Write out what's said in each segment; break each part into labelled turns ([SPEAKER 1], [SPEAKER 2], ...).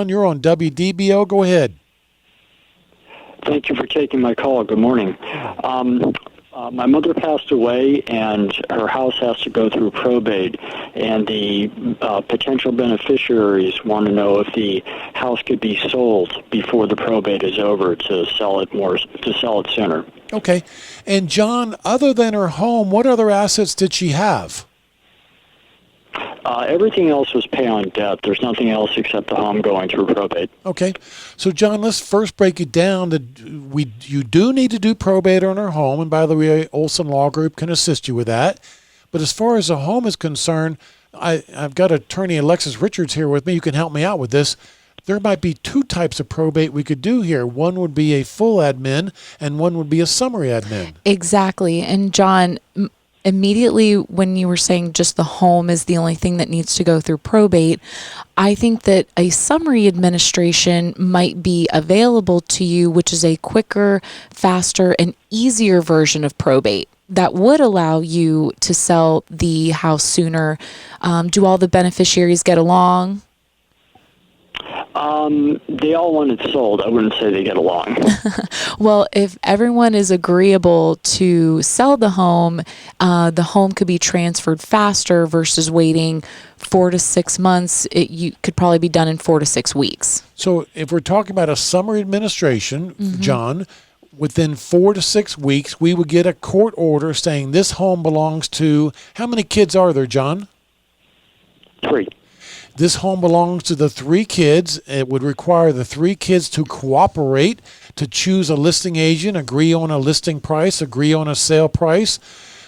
[SPEAKER 1] You're on WDBO. Go ahead.
[SPEAKER 2] Thank you for taking my call. Good morning. My mother passed away, and her house has to go through probate, and the potential beneficiaries want to know if the house could be sold before the probate is over to sell it sooner.
[SPEAKER 1] Okay. And John, other than her home, what other assets did she have?
[SPEAKER 2] Everything else was pay on debt. There's nothing else except the home going through probate.
[SPEAKER 1] Okay. So, John, let's first break it down. You do need to do probate on her home, and by the way, Olsen Law Group can assist you with that. But as far as the home is concerned, I've got Attorney Alexis Richards here with me. You can help me out with this. There might be two types of probate we could do here. One would be a full admin, and one would be a summary admin.
[SPEAKER 3] Exactly. And, John, immediately when you were saying just the home is the only thing that needs to go through probate, I think that a summary administration might be available to you, which is a quicker, faster, and easier version of probate that would allow you to sell the house sooner. Do all the beneficiaries get along?
[SPEAKER 2] They all want it sold. I wouldn't say they get along.
[SPEAKER 3] Well, if everyone is agreeable to sell the home could be transferred faster versus waiting 4 to 6 months. You could probably be done in 4 to 6 weeks.
[SPEAKER 1] So if we're talking about a summary administration, John, within 4 to 6 weeks, we would get a court order saying this home belongs to, how many kids are there, John?
[SPEAKER 2] 3.
[SPEAKER 1] This home belongs to the 3 kids. It would require the 3 kids to cooperate, to choose a listing agent, agree on a listing price, agree on a sale price,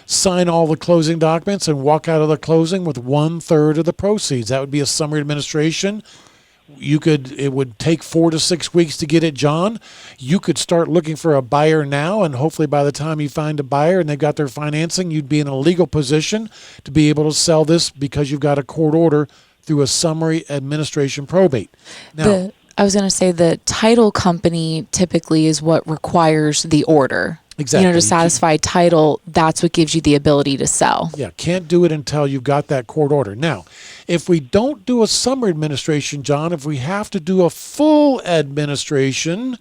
[SPEAKER 1] sign all the closing documents, and walk out of the closing with 1/3 of the proceeds. That would be a summary administration. It would take 4 to 6 weeks to get it, John. You could start looking for a buyer now, and hopefully by the time you find a buyer and they've got their financing, you'd be in a legal position to be able to sell this because you've got a court order through a summary administration probate. Now,
[SPEAKER 3] I was going to say the title company typically is what requires the order.
[SPEAKER 1] Exactly.
[SPEAKER 3] To satisfy title, that's what gives you the ability to sell.
[SPEAKER 1] Yeah, can't do it until you've got that court order. Now, if we don't do a summary administration, John, if we have to do a full administration,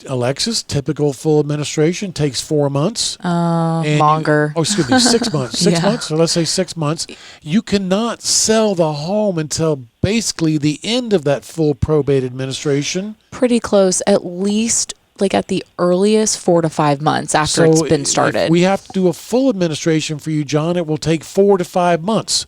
[SPEAKER 1] Alexis, typical full administration takes 4 months.
[SPEAKER 3] Longer.
[SPEAKER 1] 6 months. 6
[SPEAKER 3] Yeah.
[SPEAKER 1] months, so let's say 6 months. You cannot sell the home until basically the end of that full probate administration.
[SPEAKER 3] Pretty close, at least like at the earliest 4 to 5 months after it's been started.
[SPEAKER 1] If we have to do a full administration for you, John, it will take 4 to 5 months.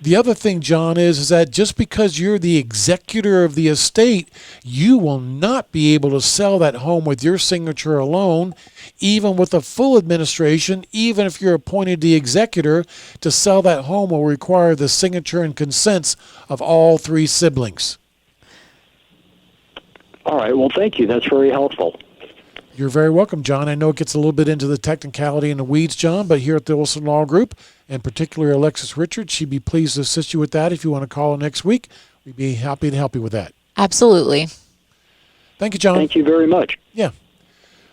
[SPEAKER 1] The other thing, John, is that just because you're the executor of the estate, you will not be able to sell that home with your signature alone, even with a full administration. Even if you're appointed the executor, to sell that home will require the signature and consents of all 3 siblings.
[SPEAKER 2] All right. Well, thank you. That's very helpful.
[SPEAKER 1] You're very welcome, John. I know it gets a little bit into the technicality and the weeds, John, but here at the Olsen Law Group, and particularly Alexis Richards, she'd be pleased to assist you with that. If you want to call next week, we'd be happy to help you with that.
[SPEAKER 3] Absolutely.
[SPEAKER 1] Thank you, John.
[SPEAKER 2] Thank you very much.
[SPEAKER 1] Yeah.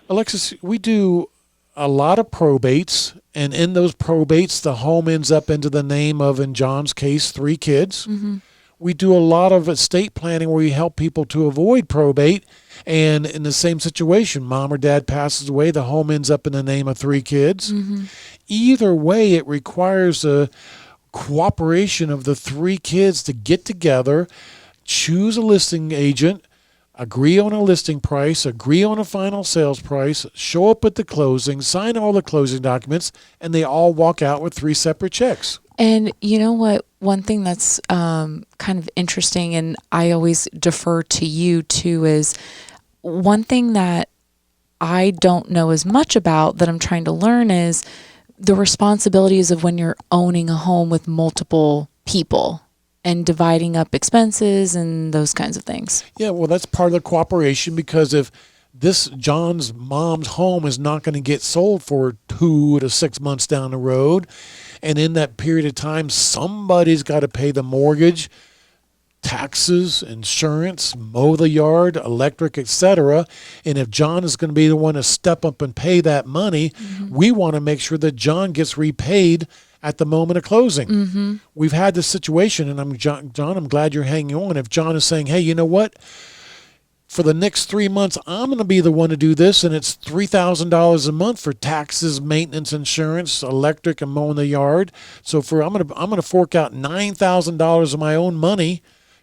[SPEAKER 1] Alexis, we do a lot of probates, and in those probates, the home ends up into the name of, in John's case, 3 kids.
[SPEAKER 3] Mm-hmm.
[SPEAKER 1] We do a lot of estate planning where we help people to avoid probate. And in the same situation, mom or dad passes away, the home ends up in the name of 3 kids.
[SPEAKER 3] Mm-hmm.
[SPEAKER 1] Either way, it requires a cooperation of the 3 kids to get together, choose a listing agent, agree on a listing price, agree on a final sales price, show up at the closing, sign all the closing documents, and they all walk out with 3 separate checks.
[SPEAKER 3] And you know what? One thing that's kind of interesting, and I always defer to you too, is one thing that I don't know as much about that I'm trying to learn is the responsibilities of when you're owning a home with multiple people and dividing up expenses and those kinds of things.
[SPEAKER 1] Yeah, well, that's part of the cooperation, because if this John's mom's home is not going to get sold for 2 to 6 months down the road, and in that period of time, somebody's got to pay the mortgage, taxes, insurance, mow the yard, electric, etc. And if John is going to be the one to step up and pay that money, we want to make sure that John gets repaid at the moment of closing. We've had this situation, and John, I'm glad you're hanging on. If John is saying, hey, you know what? For the next 3 months, I'm going to be the one to do this, and it's $3,000 a month for taxes, maintenance, insurance, electric, and mowing the yard. So I'm going to fork out $9,000 of my own money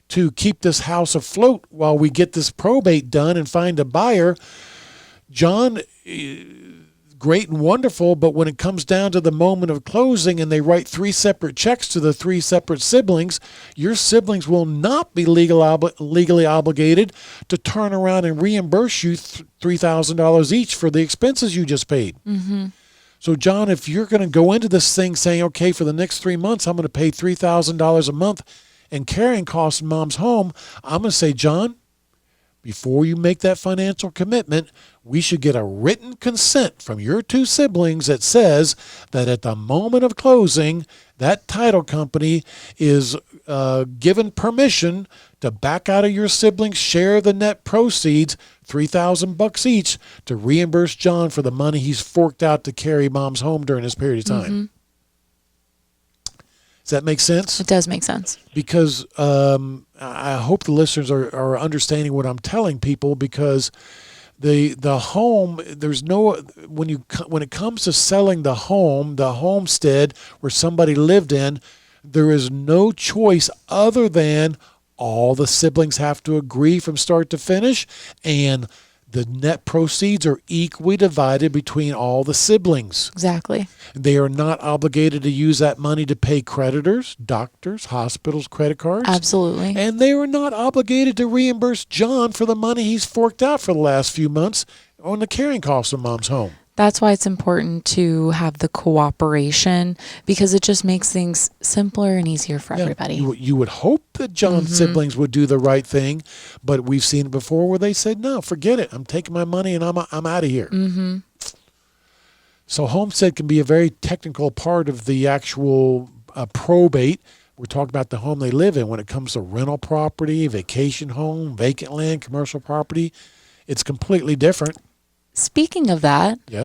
[SPEAKER 1] to keep this house afloat while we get this probate done and find a buyer. John, great and wonderful, but when it comes down to the moment of closing and they write 3 separate checks to the 3 separate siblings, your siblings will not be legally obligated to turn around and reimburse you $3,000 each for the expenses you just paid. So, John, if you're going to go into this thing saying, okay, for the next 3 months, I'm going to pay $3,000 a month in carrying costs in mom's home, I'm going to say, John, before you make that financial commitment, we should get a written consent from your 2 siblings that says that at the moment of closing, that title company is given permission to back out of your siblings' share of the net proceeds, $3,000 each, to reimburse John for the money he's forked out to carry mom's home during this period of time. Does that make sense?
[SPEAKER 3] It does make sense. Because
[SPEAKER 1] I hope the listeners are understanding what I'm telling people, because the home, there's no, when it comes to selling the home, the homestead where somebody lived in, there is no choice other than all the siblings have to agree from start to finish, and the net proceeds are equally divided between all the siblings.
[SPEAKER 3] Exactly.
[SPEAKER 1] They are not obligated to use that money to pay creditors, doctors, hospitals, credit cards.
[SPEAKER 3] Absolutely.
[SPEAKER 1] And they are not obligated to reimburse John for the money he's forked out for the last few months on the carrying costs of mom's home.
[SPEAKER 3] That's why it's important to have the cooperation, because it just makes things simpler and easier for everybody.
[SPEAKER 1] You would hope that John's siblings would do the right thing, but we've seen it before where they said, no, forget it. I'm taking my money and I'm out of here. So homestead can be a very technical part of the actual probate. We're talking about the home they live in. When it comes to rental property, vacation home, vacant land, commercial property, it's completely different.
[SPEAKER 3] Speaking of that,